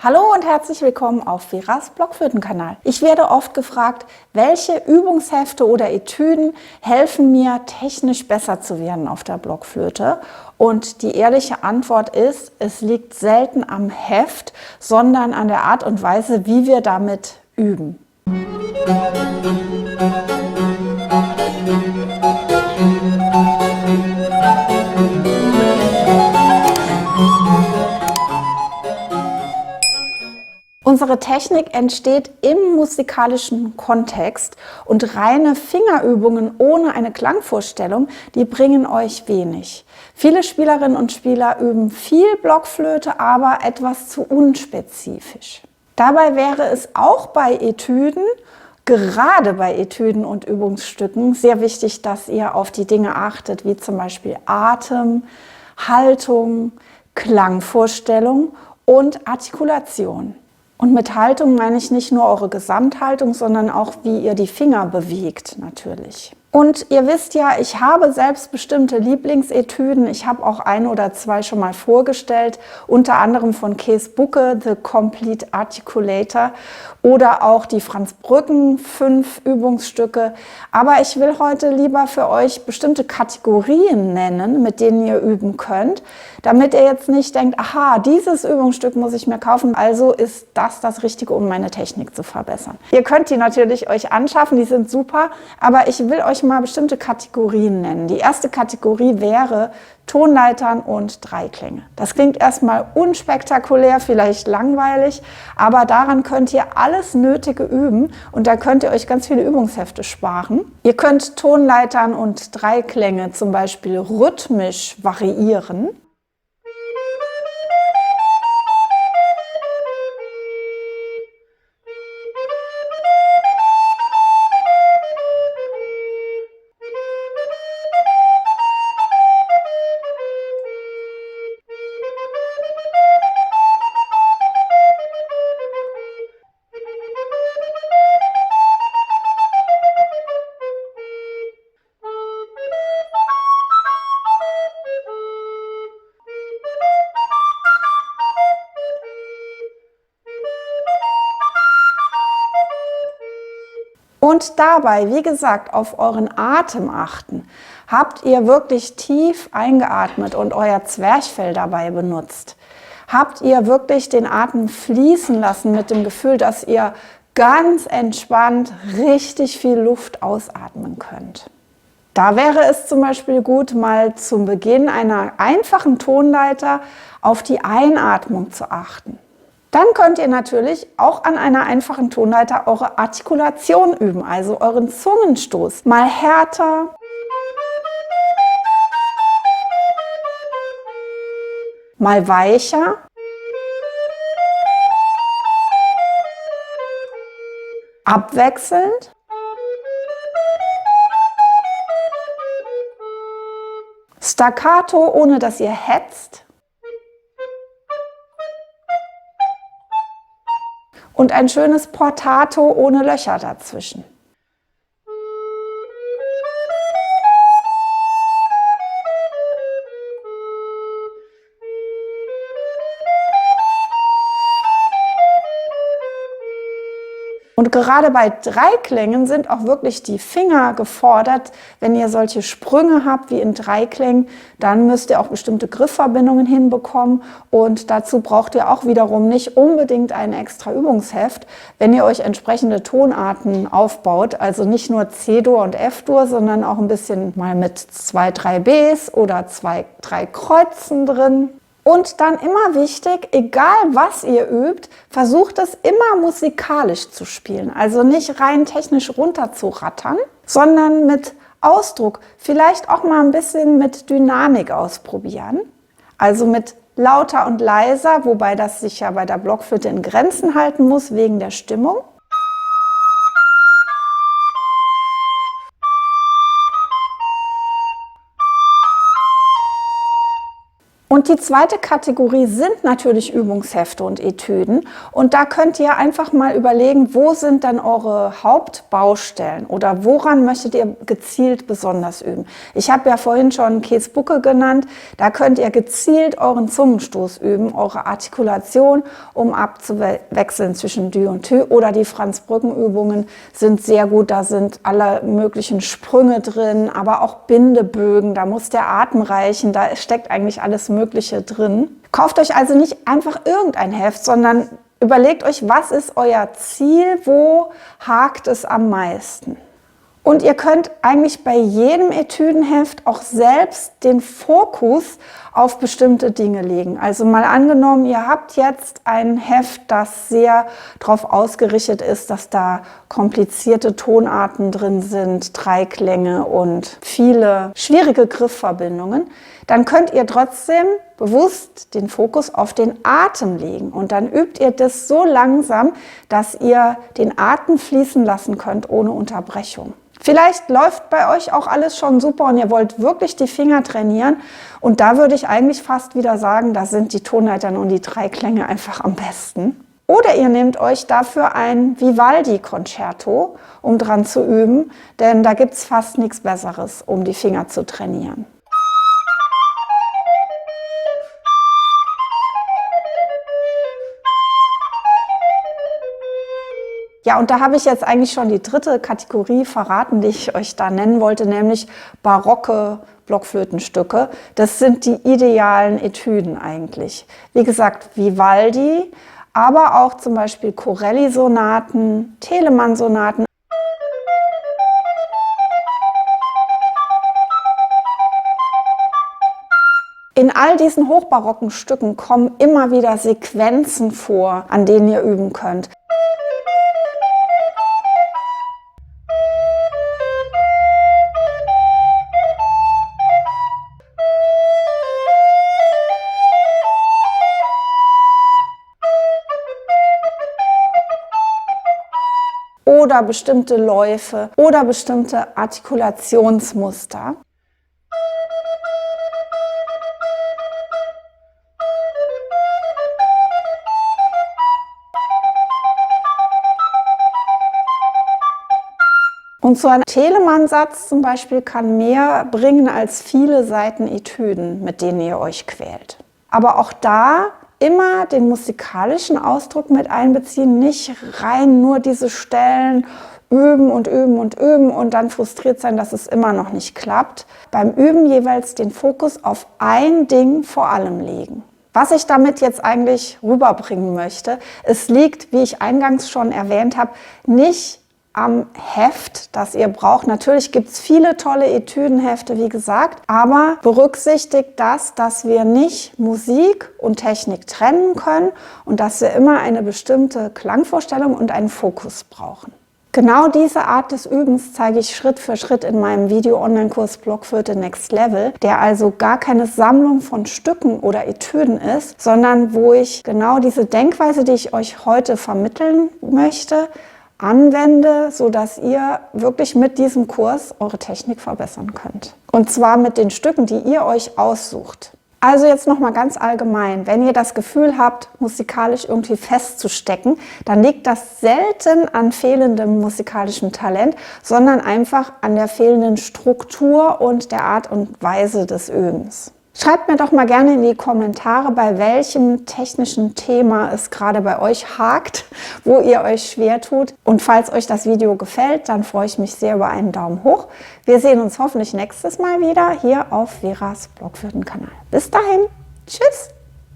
Hallo und herzlich willkommen auf Veras Blockflötenkanal. Ich werde oft gefragt, welche Übungshefte oder Etüden helfen mir, technisch besser zu werden auf der Blockflöte. Und die ehrliche Antwort ist, es liegt selten am Heft, sondern an der Art und Weise, wie wir damit üben. Unsere Technik entsteht im musikalischen Kontext und reine Fingerübungen ohne eine Klangvorstellung, die bringen euch wenig. Viele Spielerinnen und Spieler üben viel Blockflöte, aber etwas zu unspezifisch. Dabei wäre es auch bei Etüden, gerade bei Etüden und Übungsstücken, sehr wichtig, dass ihr auf die Dinge achtet, wie zum Beispiel Atem, Haltung, Klangvorstellung und Artikulation. Und mit Haltung meine ich nicht nur eure Gesamthaltung, sondern auch, wie ihr die Finger bewegt natürlich. Und ihr wisst ja, ich habe selbst bestimmte Lieblingsetüden. Ich habe auch ein oder zwei schon mal vorgestellt, unter anderem von Cees Bugge, The Complete Articulator, oder auch die Franz Brüggen 5 Übungsstücke. Aber ich will heute lieber für euch bestimmte Kategorien nennen, mit denen ihr üben könnt, damit ihr jetzt nicht denkt, aha, dieses Übungsstück muss ich mir kaufen, also ist das Richtige, um meine Technik zu verbessern. Ihr könnt die natürlich euch anschaffen, die sind super, aber ich will euch mal bestimmte Kategorien nennen. Die erste Kategorie wäre Tonleitern und Dreiklänge. Das klingt erstmal unspektakulär, vielleicht langweilig, aber daran könnt ihr alles Nötige üben und da könnt ihr euch ganz viele Übungshefte sparen. Ihr könnt Tonleitern und Dreiklänge zum Beispiel rhythmisch variieren. Und dabei, wie gesagt, auf euren Atem achten. Habt ihr wirklich tief eingeatmet und euer Zwerchfell dabei benutzt? Habt ihr wirklich den Atem fließen lassen mit dem Gefühl, dass ihr ganz entspannt richtig viel Luft ausatmen könnt? Da wäre es zum Beispiel gut, mal zum Beginn einer einfachen Tonleiter auf die Einatmung zu achten. Dann könnt ihr natürlich auch an einer einfachen Tonleiter eure Artikulation üben, also euren Zungenstoß. Mal härter, mal weicher, abwechselnd, staccato, ohne dass ihr hetzt. Und ein schönes Portato ohne Löcher dazwischen. Und gerade bei Dreiklängen sind auch wirklich die Finger gefordert. Wenn ihr solche Sprünge habt wie in Dreiklängen, dann müsst ihr auch bestimmte Griffverbindungen hinbekommen. Und dazu braucht ihr auch wiederum nicht unbedingt ein extra Übungsheft, wenn ihr euch entsprechende Tonarten aufbaut. Also nicht nur C-Dur und F-Dur, sondern auch ein bisschen mal mit 2, 3 Bs oder 2, 3 Kreuzen drin. Und dann immer wichtig, egal was ihr übt, versucht es immer musikalisch zu spielen. Also nicht rein technisch runterzurattern, sondern mit Ausdruck. Vielleicht auch mal ein bisschen mit Dynamik ausprobieren. Also mit lauter und leiser, wobei das sich ja bei der Blockflöte in Grenzen halten muss wegen der Stimmung. Und die zweite Kategorie sind natürlich Übungshefte und Etüden. Und da könnt ihr einfach mal überlegen, wo sind dann eure Hauptbaustellen oder woran möchtet ihr gezielt besonders üben. Ich habe ja vorhin schon Käsbucke genannt. Da könnt ihr gezielt euren Zungenstoß üben, eure Artikulation, um abzuwechseln zwischen Dü und Tü. Oder die Franz-Brücken-Übungen sind sehr gut. Da sind alle möglichen Sprünge drin, aber auch Bindebögen. Da muss der Atem reichen. Da steckt eigentlich alles Mögliche drin. Kauft euch also nicht einfach irgendein Heft, sondern überlegt euch, was ist euer Ziel, wo hakt es am meisten. Und ihr könnt eigentlich bei jedem Etüdenheft auch selbst den Fokus auf bestimmte Dinge legen. Also mal angenommen, ihr habt jetzt ein Heft, das sehr darauf ausgerichtet ist, dass da komplizierte Tonarten drin sind, Dreiklänge und viele schwierige Griffverbindungen. Dann könnt ihr trotzdem bewusst den Fokus auf den Atem legen. Und dann übt ihr das so langsam, dass ihr den Atem fließen lassen könnt ohne Unterbrechung. Vielleicht läuft bei euch auch alles schon super und ihr wollt wirklich die Finger trainieren. Und da würde ich eigentlich fast wieder sagen, da sind die Tonleitern und die Dreiklänge einfach am besten. Oder ihr nehmt euch dafür ein Vivaldi-Concerto, um dran zu üben, denn da gibt es fast nichts Besseres, um die Finger zu trainieren. Ja, und da habe ich jetzt eigentlich schon die dritte Kategorie verraten, die ich euch da nennen wollte, nämlich barocke Blockflötenstücke. Das sind die idealen Etüden eigentlich. Wie gesagt, Vivaldi, aber auch zum Beispiel Corelli-Sonaten, Telemann-Sonaten. In all diesen hochbarocken Stücken kommen immer wieder Sequenzen vor, an denen ihr üben könnt. Oder bestimmte Läufe oder bestimmte Artikulationsmuster. Und so ein Telemann-Satz zum Beispiel kann mehr bringen als viele Seiten Etüden, mit denen ihr euch quält. Aber auch da immer den musikalischen Ausdruck mit einbeziehen, nicht rein nur diese Stellen üben und üben und üben und dann frustriert sein, dass es immer noch nicht klappt. Beim Üben jeweils den Fokus auf ein Ding vor allem legen. Was ich damit jetzt eigentlich rüberbringen möchte, es liegt, wie ich eingangs schon erwähnt habe, nicht am Heft, das ihr braucht. Natürlich gibt es viele tolle Etüdenhefte, wie gesagt, aber berücksichtigt das, dass wir nicht Musik und Technik trennen können und dass wir immer eine bestimmte Klangvorstellung und einen Fokus brauchen. Genau diese Art des Übens zeige ich Schritt für Schritt in meinem Video-Online-Kurs Blockflöte Next Level, der also gar keine Sammlung von Stücken oder Etüden ist, sondern wo ich genau diese Denkweise, die ich euch heute vermitteln möchte, anwende, sodass ihr wirklich mit diesem Kurs eure Technik verbessern könnt. Und zwar mit den Stücken, die ihr euch aussucht. Also jetzt nochmal ganz allgemein, wenn ihr das Gefühl habt, musikalisch irgendwie festzustecken, dann liegt das selten an fehlendem musikalischen Talent, sondern einfach an der fehlenden Struktur und der Art und Weise des Übens. Schreibt mir doch mal gerne in die Kommentare, bei welchem technischen Thema es gerade bei euch hakt, wo ihr euch schwer tut. Und falls euch das Video gefällt, dann freue ich mich sehr über einen Daumen hoch. Wir sehen uns hoffentlich nächstes Mal wieder hier auf Veras Blockflöten-Kanal. Bis dahin, tschüss!